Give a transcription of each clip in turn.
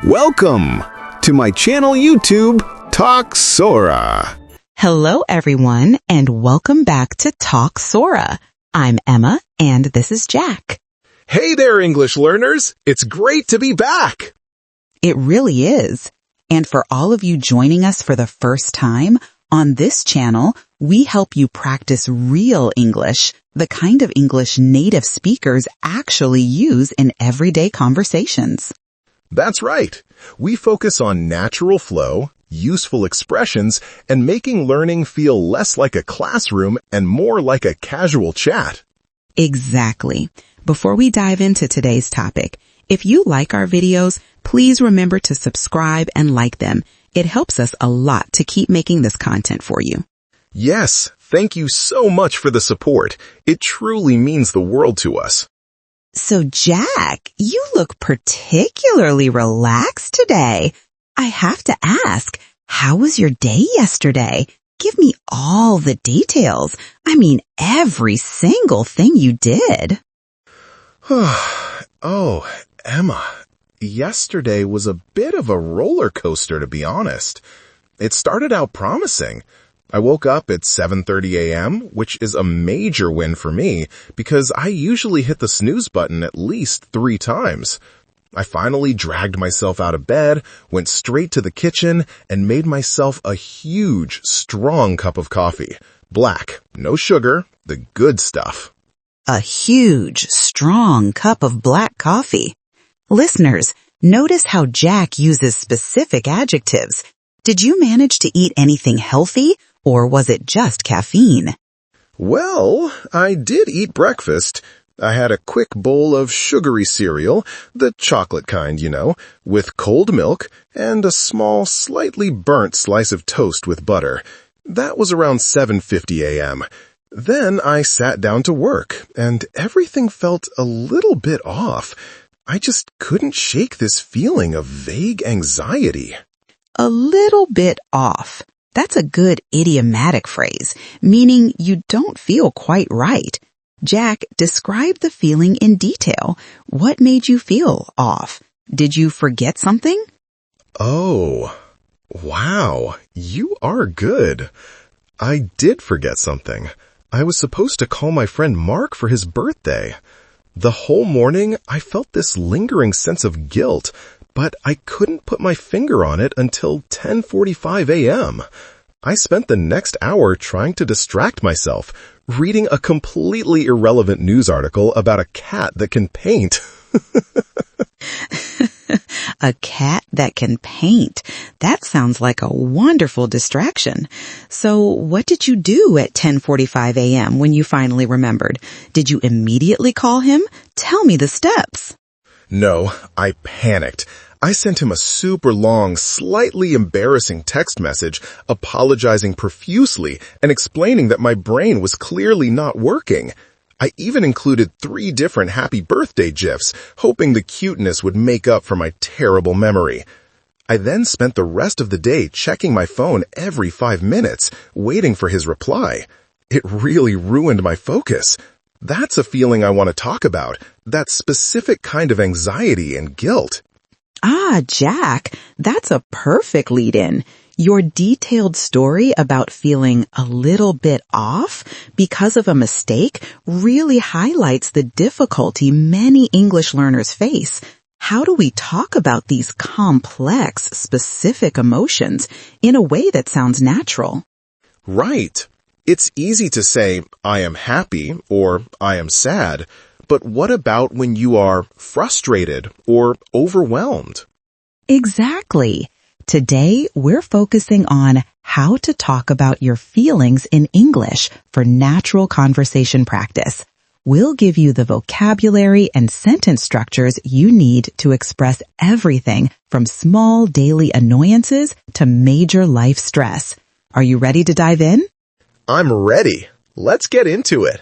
Welcome to my channel YouTube, Talk Sora. Hello, everyone, and welcome back to Talk Sora. I'm Emma, and this is Jack. Hey there, English learners. It's great to be back. It really is. And for all of you joining us for the first time, on this channel, we help you practice real English, the kind of English native speakers actually use in everyday conversations. That's right. We focus on natural flow, useful expressions, and making learning feel less like a classroom and more like a casual chat. Exactly. Before we dive into today's topic, if you like our videos, please remember to subscribe and like them. It helps us a lot to keep making this content for you. Yes, thank you so much for the support. It truly means the world to us. So, Jack, you look particularly relaxed today. I have to ask, how was your day yesterday? Give me all the details. I mean, every single thing you did. Oh, Emma, yesterday was a bit of a roller coaster, to be honest. It started out promising. I woke up at 7:30 a.m., which is a major win for me because I usually hit the snooze button at least 3 times. I finally dragged myself out of bed, went straight to the kitchen, and made myself a huge, strong cup of coffee. Black, no sugar, the good stuff. A huge, strong cup of black coffee. Listeners, notice how Jack uses specific adjectives. Did you manage to eat anything healthy, or was it just caffeine? Well, I did eat breakfast. I had a quick bowl of sugary cereal, the chocolate kind, with cold milk and a small, slightly burnt slice of toast with butter. That was around 7:50 a.m. Then I sat down to work, and everything felt a little bit off. I just couldn't shake this feeling of vague anxiety. A little bit off. That's a good idiomatic phrase, meaning you don't feel quite right. Jack, describe the feeling in detail. What made you feel off? Did you forget something? Oh, wow, you are good. I did forget something. I was supposed to call my friend Mark for his birthday. The whole morning, I felt this lingering sense of guilt, but I couldn't put my finger on it until 10:45 a.m. I spent the next hour trying to distract myself, reading a completely irrelevant news article about a cat that can paint. A cat that can paint. That sounds like a wonderful distraction. So what did you do at 10:45 a.m. when you finally remembered? Did you immediately call him? Tell me the steps. No, I panicked. I sent him a super long, slightly embarrassing text message apologizing profusely and explaining that my brain was clearly not working. I even included 3 different happy birthday gifs, hoping the cuteness would make up for my terrible memory. I then spent the rest of the day checking my phone every 5 minutes, waiting for his reply. It really ruined my focus. That's a feeling I want to talk about, that specific kind of anxiety and guilt. Ah, Jack, that's a perfect lead-in. Your detailed story about feeling a little bit off because of a mistake really highlights the difficulty many English learners face. How do we talk about these complex, specific emotions in a way that sounds natural? Right. It's easy to say, I am happy or I am sad. But what about when you are frustrated or overwhelmed? Exactly. Today, we're focusing on how to talk about your feelings in English for natural conversation practice. We'll give you the vocabulary and sentence structures you need to express everything from small daily annoyances to major life stress. Are you ready to dive in? I'm ready. Let's get into it.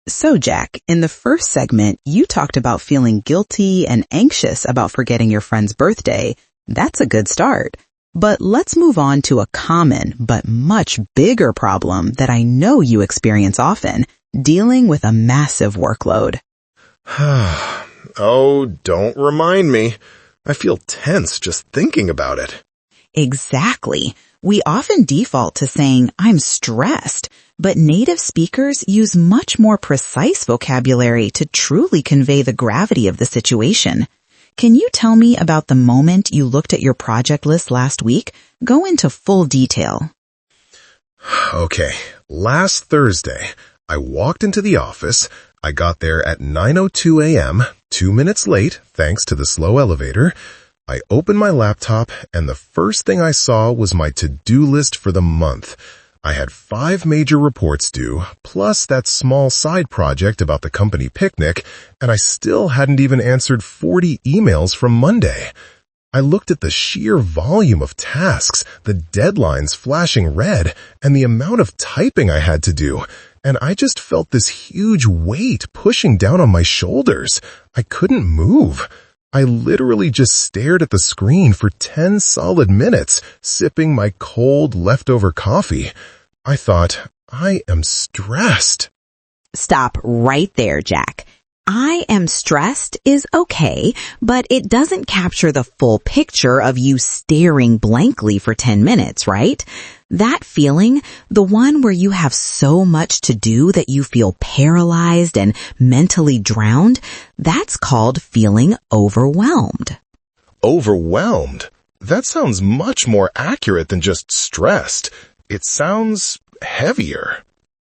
So, Jack, in the first segment, you talked about feeling guilty and anxious about forgetting your friend's birthday. That's a good start. But let's move on to a common but much bigger problem that I know you experience often, dealing with a massive workload. Oh, don't remind me. I feel tense just thinking about it. Exactly. We often default to saying, I'm stressed, but native speakers use much more precise vocabulary to truly convey the gravity of the situation. Can you tell me about the moment you looked at your project list last week? Go into full detail. Okay, last Thursday, I walked into the office. I got there at 9:02 a.m., 2 minutes late, thanks to the slow elevator. I opened my laptop, and the first thing I saw was my to-do list for the month. I had 5 major reports due, plus that small side project about the company picnic, and I still hadn't even answered 40 emails from Monday. I looked at the sheer volume of tasks, the deadlines flashing red, and the amount of typing I had to do, and I just felt this huge weight pushing down on my shoulders. I couldn't move. I literally just stared at the screen for 10 solid minutes, sipping my cold leftover coffee. I thought, I am stressed. Stop right there, Jack. I am stressed is okay, but it doesn't capture the full picture of you staring blankly for 10 minutes, right? That feeling, the one where you have so much to do that you feel paralyzed and mentally drowned, that's called feeling overwhelmed. Overwhelmed? That sounds much more accurate than just stressed. It sounds heavier.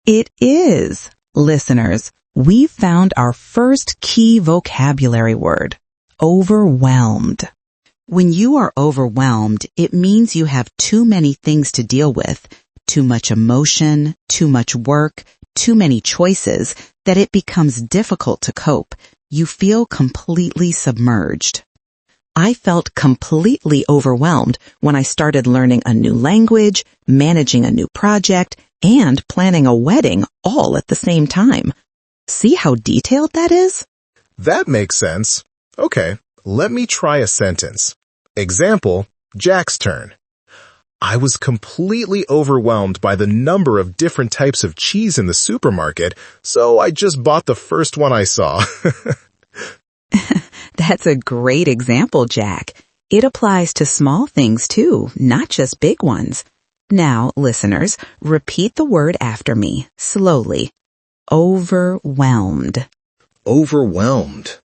It is. Listeners, we've found our first key vocabulary word, overwhelmed. When you are overwhelmed, it means you have too many things to deal with, too much emotion, too much work, too many choices, that it becomes difficult to cope. You feel completely submerged. I felt completely overwhelmed when I started learning a new language, managing a new project, and planning a wedding all at the same time. See how detailed that is? That makes sense. Okay, let me try a sentence. Example, Jack's turn. I was completely overwhelmed by the number of different types of cheese in the supermarket, so I just bought the first one I saw. That's a great example, Jack. It applies to small things too, not just big ones. Now, listeners, repeat the word after me, slowly. Overwhelmed. Overwhelmed.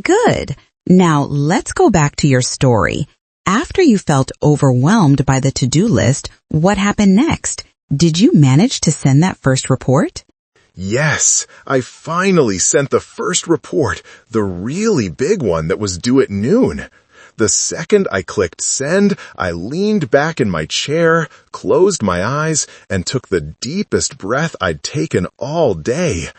Good. Now, let's go back to your story. After you felt overwhelmed by the to-do list, what happened next? Did you manage to send that first report? Yes, I finally sent the first report, the really big one that was due at noon. The second I clicked send, I leaned back in my chair, closed my eyes, and took the deepest breath I'd taken all day.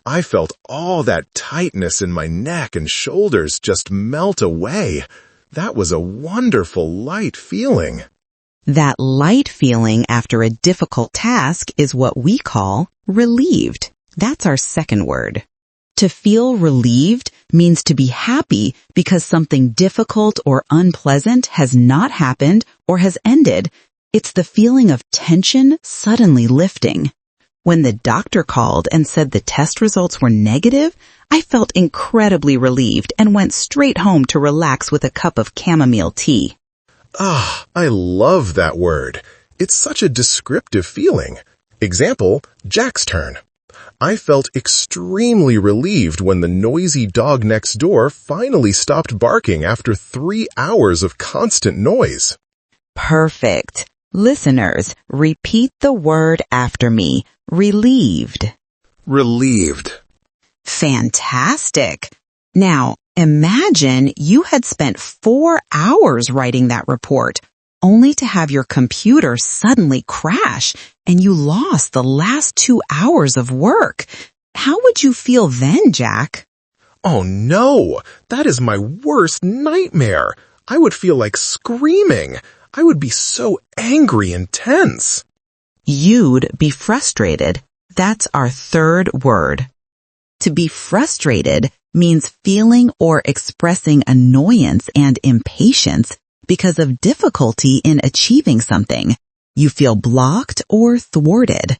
I felt all that tightness in my neck and shoulders just melt away. That was a wonderful, light feeling. That light feeling after a difficult task is what we call relieved. That's our second word. To feel relieved means to be happy because something difficult or unpleasant has not happened or has ended. It's the feeling of tension suddenly lifting. When the doctor called and said the test results were negative, I felt incredibly relieved and went straight home to relax with a cup of chamomile tea. Ah, I love that word. It's such a descriptive feeling. Example, Jack's turn. I felt extremely relieved when the noisy dog next door finally stopped barking after 3 hours of constant noise. Perfect. Listeners, repeat the word after me. Relieved. Relieved. Fantastic. Now, imagine you had spent 4 hours writing that report, only to have your computer suddenly crash and you lost the last 2 hours of work. How would you feel then, Jack? Oh no, that is my worst nightmare. I would feel like screaming. I would be so angry and tense. You'd be frustrated. That's our third word. To be frustrated means feeling or expressing annoyance and impatience because of difficulty in achieving something. You feel blocked or thwarted.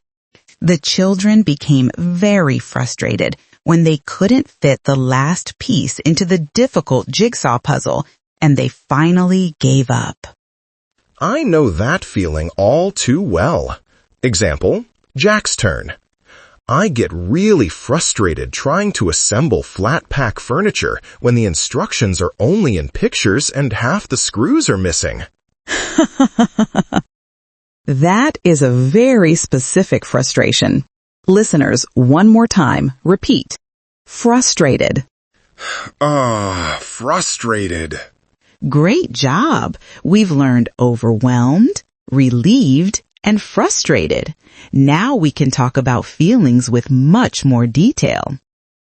The children became very frustrated when they couldn't fit the last piece into the difficult jigsaw puzzle, and they finally gave up. I know that feeling all too well. Example, Jack's turn. I get really frustrated trying to assemble flat-pack furniture when the instructions are only in pictures and half the screws are missing. That is a very specific frustration. Listeners, one more time, repeat. Frustrated. Frustrated. Great job. We've learned overwhelmed, relieved, and frustrated. Now we can talk about feelings with much more detail.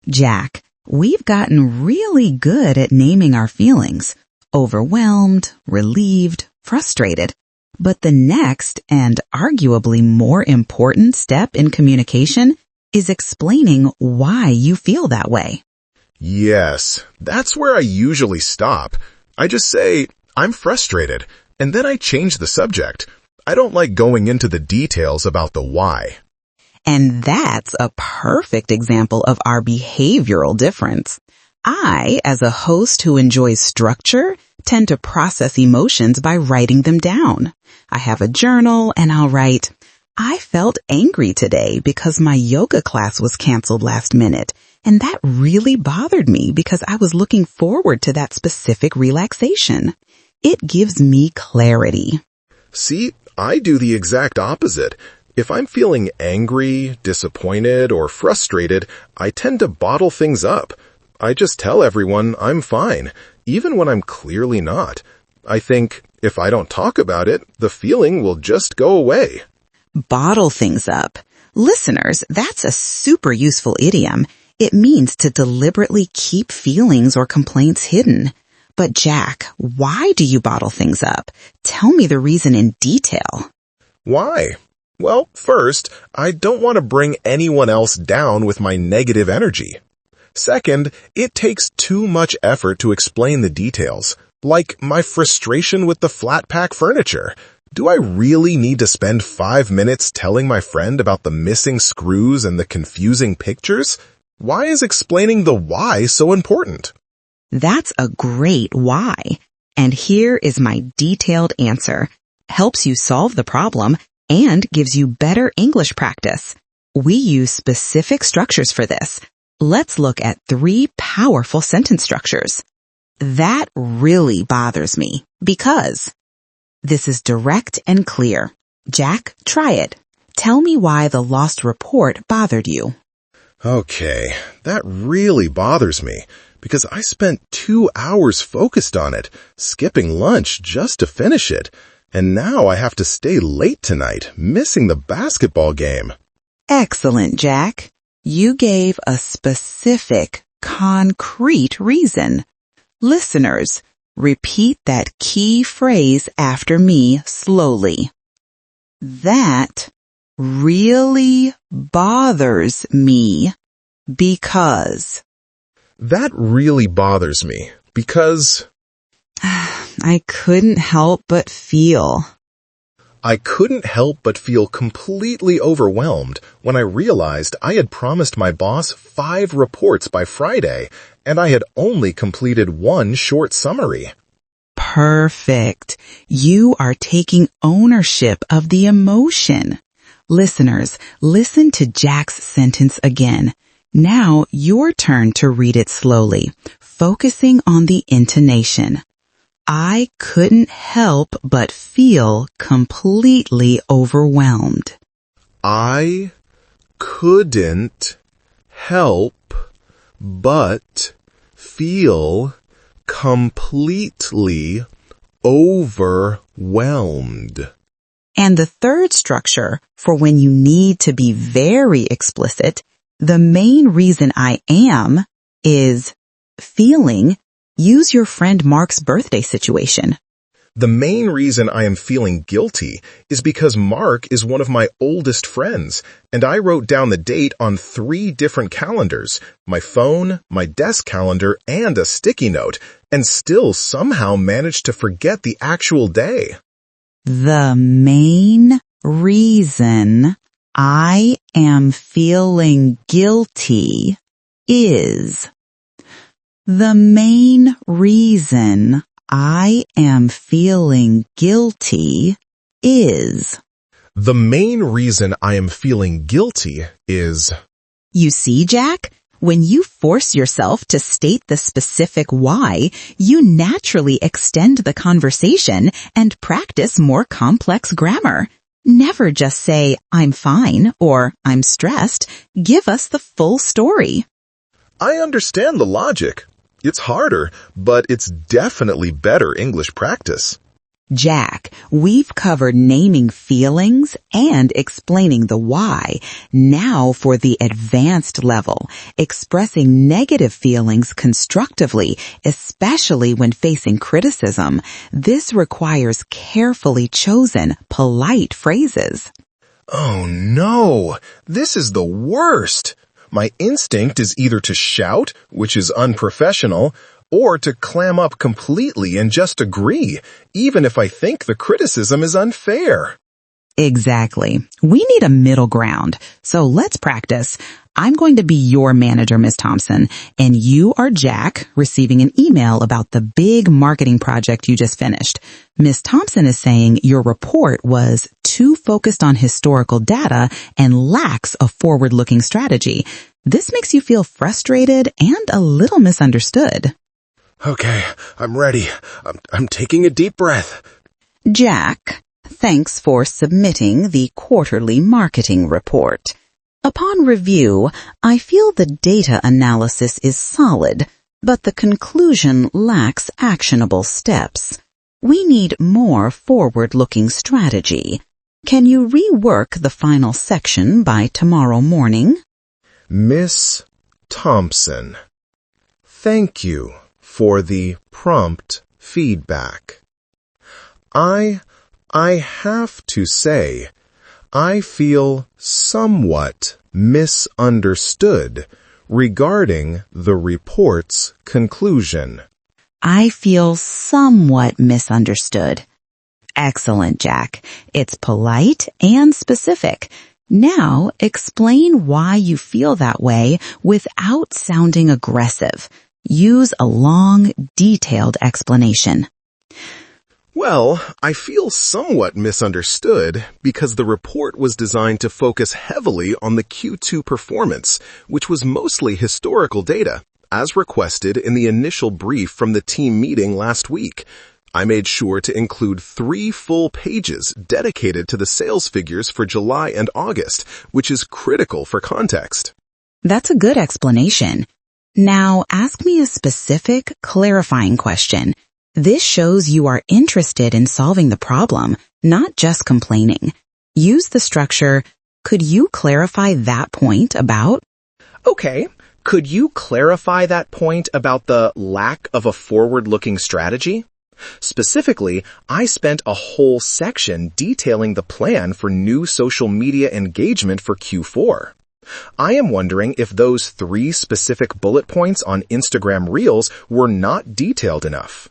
Jack, we've gotten really good at naming our feelings. Overwhelmed, relieved, frustrated. But the next and arguably more important step in communication is explaining why you feel that way. Yes, that's where I usually stop. I just say, I'm frustrated, and then I change the subject. I don't like going into the details about the why. And that's a perfect example of our behavioral difference. I, as a host who enjoys structure, tend to process emotions by writing them down. I have a journal and I'll write, I felt angry today because my yoga class was canceled last minute, and that really bothered me because I was looking forward to that specific relaxation. It gives me clarity. See, I do the exact opposite. If I'm feeling angry, disappointed, or frustrated, I tend to bottle things up. I just tell everyone I'm fine, even when I'm clearly not. I think if I don't talk about it, the feeling will just go away. Bottle things up. Listeners, that's a super useful idiom. It means to deliberately keep feelings or complaints hidden. But Jack, why do you bottle things up? Tell me the reason in detail. Why? Well, first, I don't want to bring anyone else down with my negative energy. Second, it takes too much effort to explain the details, like my frustration with the flat-pack furniture. Do I really need to spend 5 minutes telling my friend about the missing screws and the confusing pictures? Why is explaining the why so important? That's a great why. And here is my detailed answer. Helps you solve the problem and gives you better English practice. We use specific structures for this. Let's look at 3 powerful sentence structures. That really bothers me because this is direct and clear. Jack, try it. Tell me why the lost report bothered you. Okay, that really bothers me because I spent 2 hours focused on it, skipping lunch just to finish it. And now I have to stay late tonight, missing the basketball game. Excellent, Jack. You gave a specific, concrete reason. Listeners, repeat that key phrase after me slowly. That really bothers me because. That really bothers me because. I couldn't help but feel. I couldn't help but feel completely overwhelmed when I realized I had promised my boss 5 reports by Friday, and I had only completed 1 short summary. Perfect. You are taking ownership of the emotion. Listeners, listen to Jack's sentence again. Now your turn to read it slowly, focusing on the intonation. I couldn't help but feel completely overwhelmed. I couldn't help but feel completely overwhelmed. And the third structure, for when you need to be very explicit, the main reason I am is feeling. Use your friend Mark's birthday situation. The main reason I am feeling guilty is because Mark is one of my oldest friends, and I wrote down the date on 3 different calendars, my phone, my desk calendar, and a sticky note, and still somehow managed to forget the actual day. The main reason I am feeling guilty is. The main reason I am feeling guilty is. The main reason I am feeling guilty is... You see, Jack? When you force yourself to state the specific why, you naturally extend the conversation and practice more complex grammar. Never just say, I'm fine or I'm stressed. Give us the full story. I understand the logic. It's harder, but it's definitely better English practice. Jack, we've covered naming feelings and explaining the why. Now for the advanced level, expressing negative feelings constructively, especially when facing criticism. This requires carefully chosen, polite phrases. Oh no, this is the worst. My instinct is either to shout, which is unprofessional, or to clam up completely and just agree, even if I think the criticism is unfair. Exactly. We need a middle ground. So let's practice. I'm going to be your manager, Ms. Thompson, and you are Jack, receiving an email about the big marketing project you just finished. Ms. Thompson is saying your report was too focused on historical data and lacks a forward-looking strategy. This makes you feel frustrated and a little misunderstood. Okay, I'm ready. I'm taking a deep breath. Jack, thanks for submitting the quarterly marketing report. Upon review, I feel the data analysis is solid, but the conclusion lacks actionable steps. We need more forward-looking strategy. Can you rework the final section by tomorrow morning? Miss Thompson, thank you for the prompt feedback. I have to say, I feel somewhat misunderstood regarding the report's conclusion. I feel somewhat misunderstood. Excellent, Jack. It's polite and specific. Now, explain why you feel that way without sounding aggressive. Use a long, detailed explanation. Well, I feel somewhat misunderstood because the report was designed to focus heavily on the Q2 performance, which was mostly historical data, as requested in the initial brief from the team meeting last week. I made sure to include 3 full pages dedicated to the sales figures for July and August, which is critical for context. That's a good explanation. Now, ask me a specific, clarifying question. This shows you are interested in solving the problem, not just complaining. Use the structure, could you clarify that point about? Okay, could you clarify that point about the lack of a forward-looking strategy? Specifically, I spent a whole section detailing the plan for new social media engagement for Q4. I am wondering if those 3 specific bullet points on Instagram Reels were not detailed enough.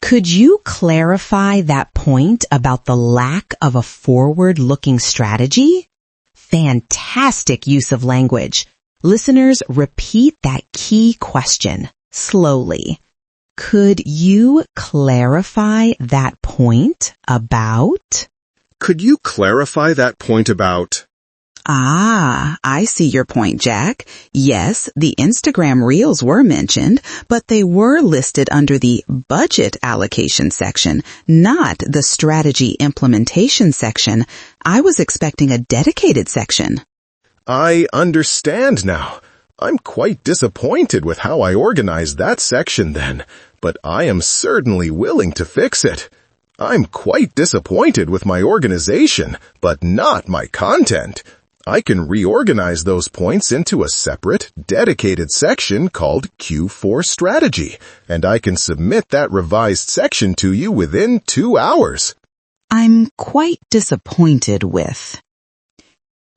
Could you clarify that point about the lack of a forward-looking strategy? Fantastic use of language. Listeners, repeat that key question slowly. Could you clarify that point about? Could you clarify that point about? Ah, I see your point, Jack. Yes, the Instagram Reels were mentioned, but they were listed under the budget allocation section, not the strategy implementation section. I was expecting a dedicated section. I understand now. I'm quite disappointed with how I organized that section then, but I am certainly willing to fix it. I'm quite disappointed with my organization, but not my content. I can reorganize those points into a separate, dedicated section called Q4 Strategy, and I can submit that revised section to you within 2 hours. I'm quite disappointed with.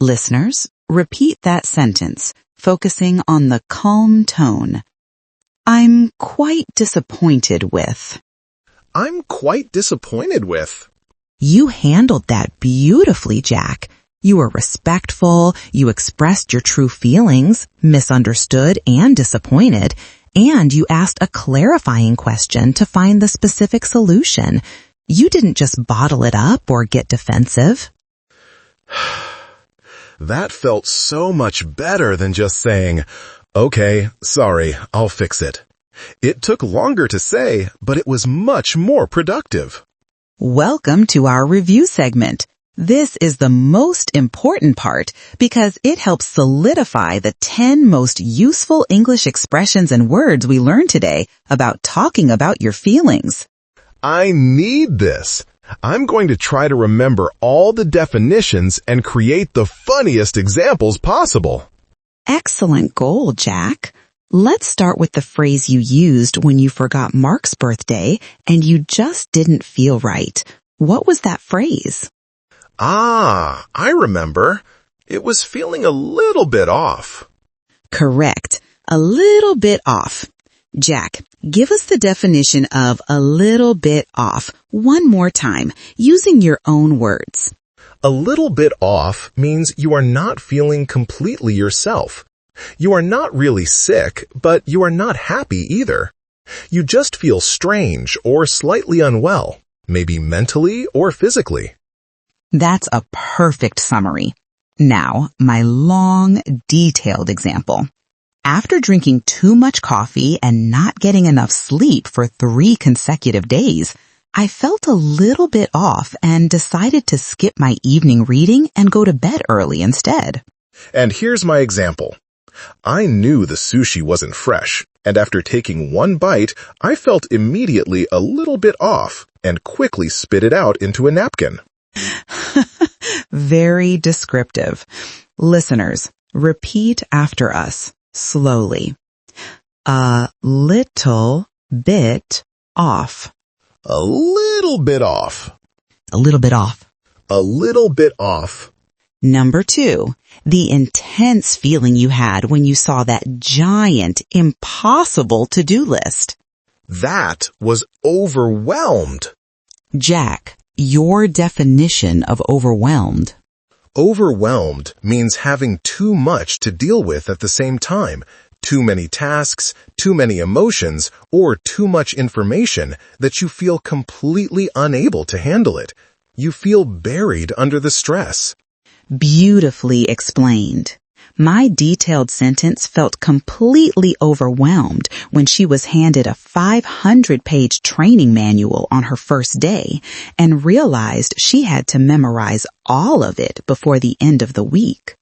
Listeners, repeat that sentence, focusing on the calm tone. I'm quite disappointed with. I'm quite disappointed with. You handled that beautifully, Jack. You were respectful, you expressed your true feelings, misunderstood and disappointed, And you asked a clarifying question to find the specific solution. You didn't just bottle it up or get defensive. That felt so much better than just saying, "Okay, sorry, I'll fix it." It took longer to say, but it was much more productive. Welcome to our review segment. This is the most important part because it helps solidify the 10 most useful English expressions and words we learned today about talking about your feelings. I need this. I'm going to try to remember all the definitions and create the funniest examples possible. Excellent goal, Jack. Let's start with the phrase you used when you forgot Mark's birthday and you just didn't feel right. What was that phrase? Ah, I remember. It was feeling a little bit off. Correct. A little bit off. Jack, give us the definition of a little bit off one more time, using your own words. A little bit off means you are not feeling completely yourself. You are not really sick, but you are not happy either. You just feel strange or slightly unwell, maybe mentally or physically. That's a perfect summary. Now, my long, detailed example. After drinking too much coffee and not getting enough sleep for 3 consecutive days, I felt a little bit off and decided to skip my evening reading and go to bed early instead. And here's my example. I knew the sushi wasn't fresh, and after taking one bite, I felt immediately a little bit off and quickly spit it out into a napkin. Very descriptive. Listeners, repeat after us, slowly. A little bit off. A little bit off. A little bit off. A little bit off. Number 2, the intense feeling you had when you saw that giant, impossible to-do list. That was overwhelmed. Jack, your definition of overwhelmed. Overwhelmed means having too much to deal with at the same time, too many tasks, too many emotions, or too much information that you feel completely unable to handle it. You feel buried under the stress. Beautifully explained. My detailed sentence felt completely overwhelmed when she was handed a 500-page training manual on her first day and realized she had to memorize all of it before the end of the week.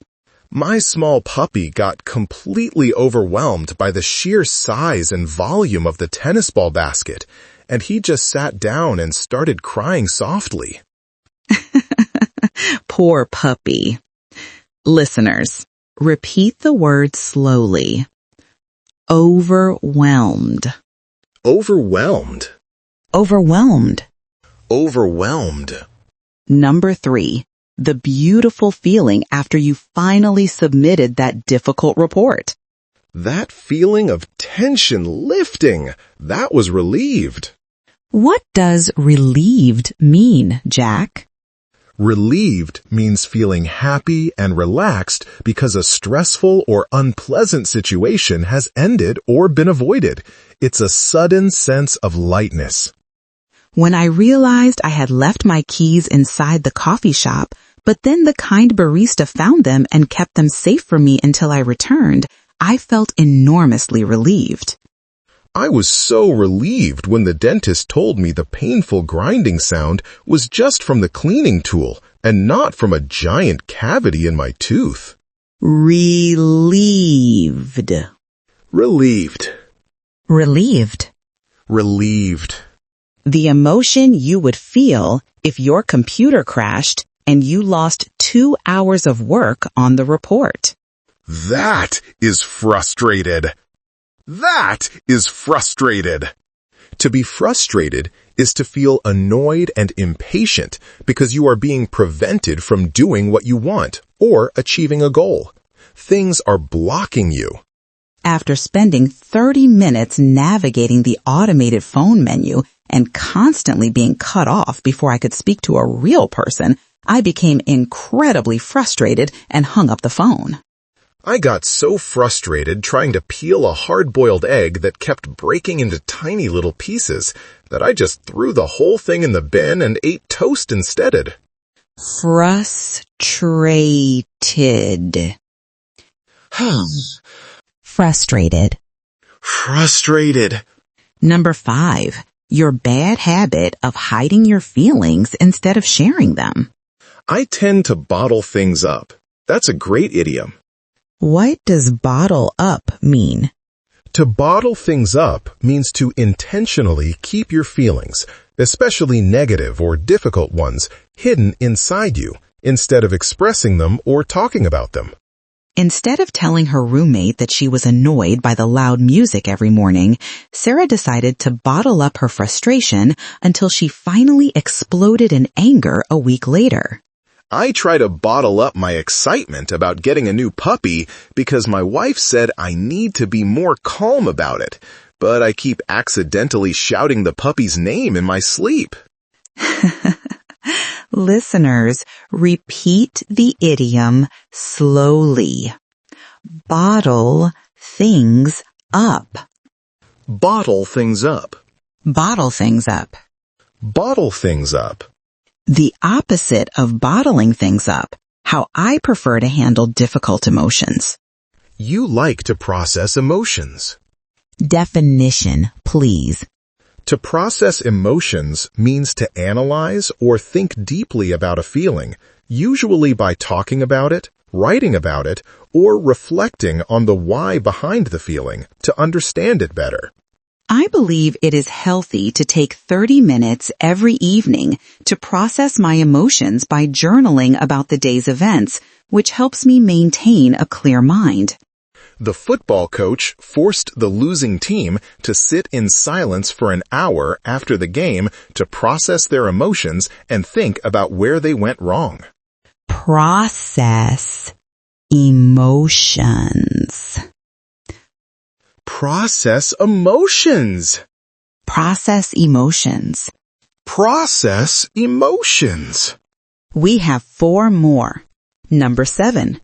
My small puppy got completely overwhelmed by the sheer size and volume of the tennis ball basket, and he just sat down and started crying softly. Poor puppy. Listeners, repeat the word slowly. Overwhelmed. Overwhelmed. Overwhelmed. Overwhelmed. Number 3, the beautiful feeling after you finally submitted that difficult report. That feeling of tension lifting, that was relieved. What does relieved mean, Jack? Relieved means feeling happy and relaxed because a stressful or unpleasant situation has ended or been avoided. It's a sudden sense of lightness. When I realized I had left my keys inside the coffee shop, but then the kind barista found them and kept them safe for me until I returned, I felt enormously relieved. I was so relieved when the dentist told me the painful grinding sound was just from the cleaning tool and not from a giant cavity in my tooth. Relieved. Relieved. Relieved. Relieved. The emotion you would feel if your computer crashed and you lost 2 hours of work on the report. That is frustrated. That is frustrated. To be frustrated is to feel annoyed and impatient because you are being prevented from doing what you want or achieving a goal. Things are blocking you. After spending 30 minutes navigating the automated phone menu and constantly being cut off before I could speak to a real person, I became incredibly frustrated and hung up the phone. I got so frustrated trying to peel a hard-boiled egg that kept breaking into tiny little pieces that I just threw the whole thing in the bin and ate toast instead. Frustrated. Frustrated. Frustrated. Number 5, your bad habit of hiding your feelings instead of sharing them. I tend to bottle things up. That's a great idiom. What does bottle up mean? To bottle things up means to intentionally keep your feelings, especially negative or difficult ones, hidden inside you, instead of expressing them or talking about them. Instead of telling her roommate that she was annoyed by the loud music every morning, Sarah decided to bottle up her frustration until she finally exploded in anger a week later. I try to bottle up my excitement about getting a new puppy because my wife said I need to be more calm about it, but I keep accidentally shouting the puppy's name in my sleep. Listeners, repeat the idiom slowly. Bottle things up. Bottle things up. Bottle things up. Bottle things up. The opposite of bottling things up. How I prefer to handle difficult emotions. You like to process emotions. Definition, please. To process emotions means to analyze or think deeply about a feeling, usually by talking about it, writing about it, or reflecting on the why behind the feeling to understand it better. I believe it is healthy to take 30 minutes every evening to process my emotions by journaling about the day's events, which helps me maintain a clear mind. The football coach forced the losing team to sit in silence for an hour after the game to process their emotions and think about where they went wrong. Process emotions. Process emotions. Process emotions. Process emotions. We have 4 more. Number 7.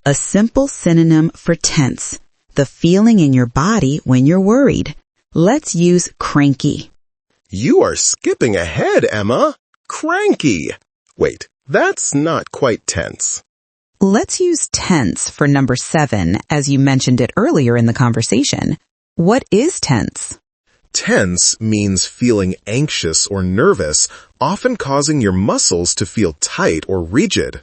A simple synonym for tense. The feeling in your body when you're worried. Let's use cranky. You are skipping ahead, Emma. Cranky. Wait, that's not quite tense. Let's use tense for number 7, as you mentioned it earlier in the conversation. What is tense? Tense means feeling anxious or nervous, often causing your muscles to feel tight or rigid.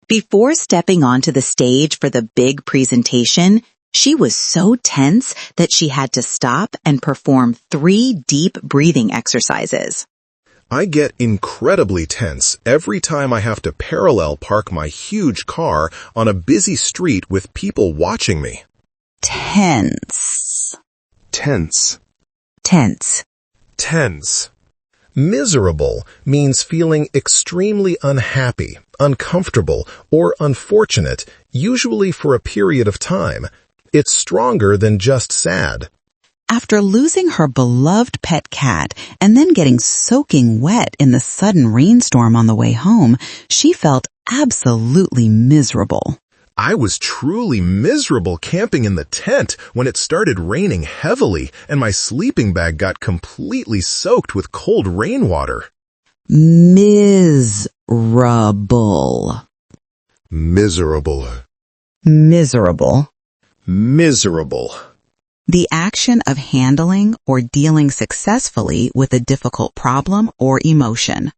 Before stepping onto the stage for the big presentation, she was so tense that she had to stop and perform 3 deep breathing exercises. I get incredibly tense every time I have to parallel park my huge car on a busy street with people watching me. Tense. Tense. Tense. Tense. Miserable means feeling extremely unhappy, uncomfortable, or unfortunate, usually for a period of time. It's stronger than just sad. After losing her beloved pet cat and then getting soaking wet in the sudden rainstorm on the way home, she felt absolutely miserable. I was truly miserable camping in the tent when it started raining heavily and my sleeping bag got completely soaked with cold rainwater. Miserable. Miserable. Miserable. Miserable. The action of handling or dealing successfully with a difficult problem or emotion.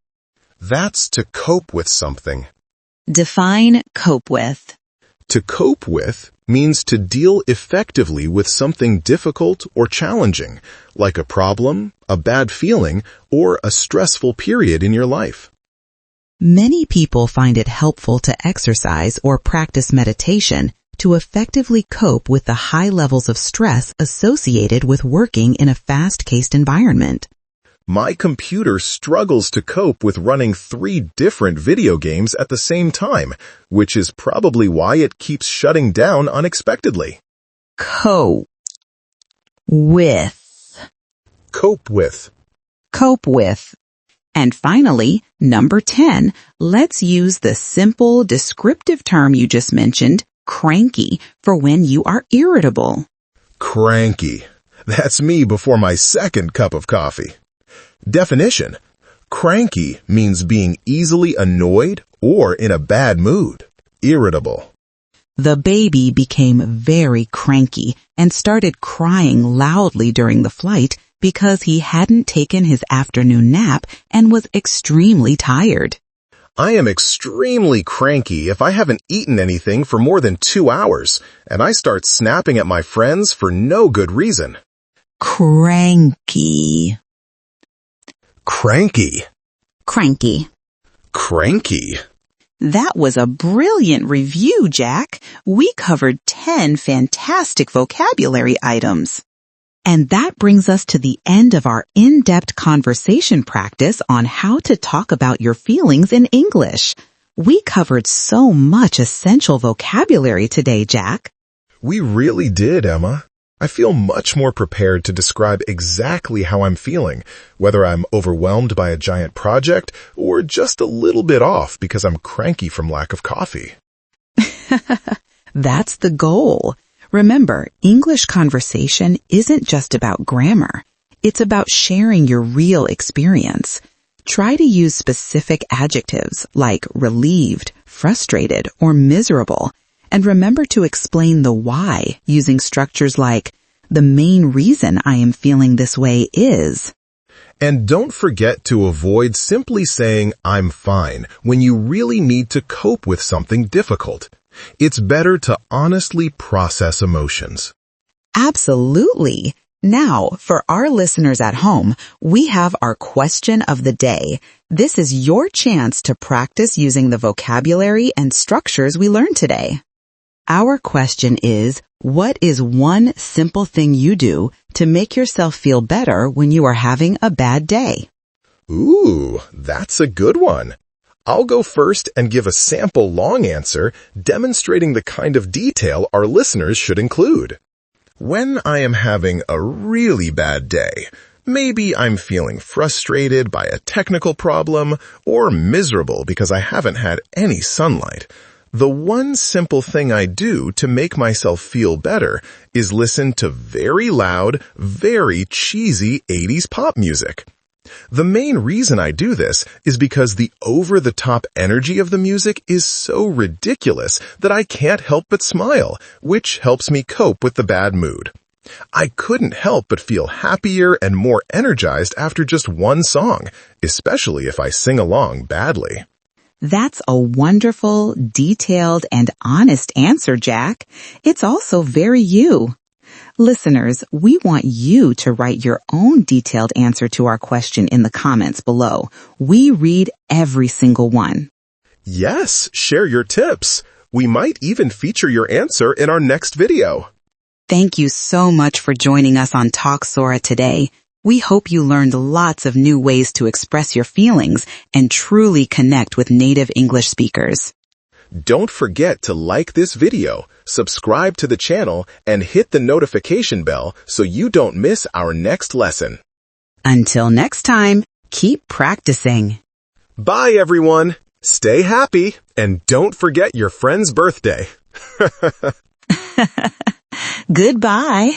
That's to cope with something. Define cope with. To cope with means to deal effectively with something difficult or challenging, like a problem, a bad feeling, or a stressful period in your life. Many people find it helpful to exercise or practice meditation to effectively cope with the high levels of stress associated with working in a fast-paced environment. My computer struggles to cope with running 3 different video games at the same time, which is probably why it keeps shutting down unexpectedly. Cope with. Cope with. Cope with. And finally, number 10, let's use the simple descriptive term you just mentioned, cranky for when you are irritable. Cranky. That's me before my second cup of coffee. Definition. Cranky means being easily annoyed or in a bad mood. Irritable. The baby became very cranky and started crying loudly during the flight because he hadn't taken his afternoon nap and was extremely tired. I am extremely cranky if I haven't eaten anything for more than 2 hours, and I start snapping at my friends for no good reason. Cranky. Cranky. Cranky. Cranky. That was a brilliant review, Jack. We covered 10 fantastic vocabulary items. And that brings us to the end of our in-depth conversation practice on how to talk about your feelings in English. We covered so much essential vocabulary today, Jack. We really did, Emma. I feel much more prepared to describe exactly how I'm feeling, whether I'm overwhelmed by a giant project or just a little bit off because I'm cranky from lack of coffee. That's the goal. Remember, English conversation isn't just about grammar. It's about sharing your real experience. Try to use specific adjectives like relieved, frustrated, or miserable. And remember to explain the why using structures like, the main reason I am feeling this way is. And don't forget to avoid simply saying, I'm fine, when you really need to cope with something difficult. It's better to honestly process emotions. Absolutely. Now, for our listeners at home, we have our question of the day. This is your chance to practice using the vocabulary and structures we learned today. Our question is, what is one simple thing you do to make yourself feel better when you are having a bad day? Ooh, that's a good one. I'll go first and give a sample long answer demonstrating the kind of detail our listeners should include. When I am having a really bad day, maybe I'm feeling frustrated by a technical problem or miserable because I haven't had any sunlight. The one simple thing I do to make myself feel better is listen to very loud, very cheesy 80s pop music. The main reason I do this is because the over-the-top energy of the music is so ridiculous that I can't help but smile, which helps me cope with the bad mood. I couldn't help but feel happier and more energized after just one song, especially if I sing along badly. That's a wonderful, detailed, and honest answer, Jack. It's also very you. Listeners, we want you to write your own detailed answer to our question in the comments below. We read every single one. Yes, share your tips. We might even feature your answer in our next video. Thank you so much for joining us on Talk Sora today. We hope you learned lots of new ways to express your feelings and truly connect with native English speakers. Don't forget to like this video, subscribe to the channel, and hit the notification bell so you don't miss our next lesson. Until next time, keep practicing. Bye, everyone. Stay happy, and don't forget your friend's birthday. Goodbye.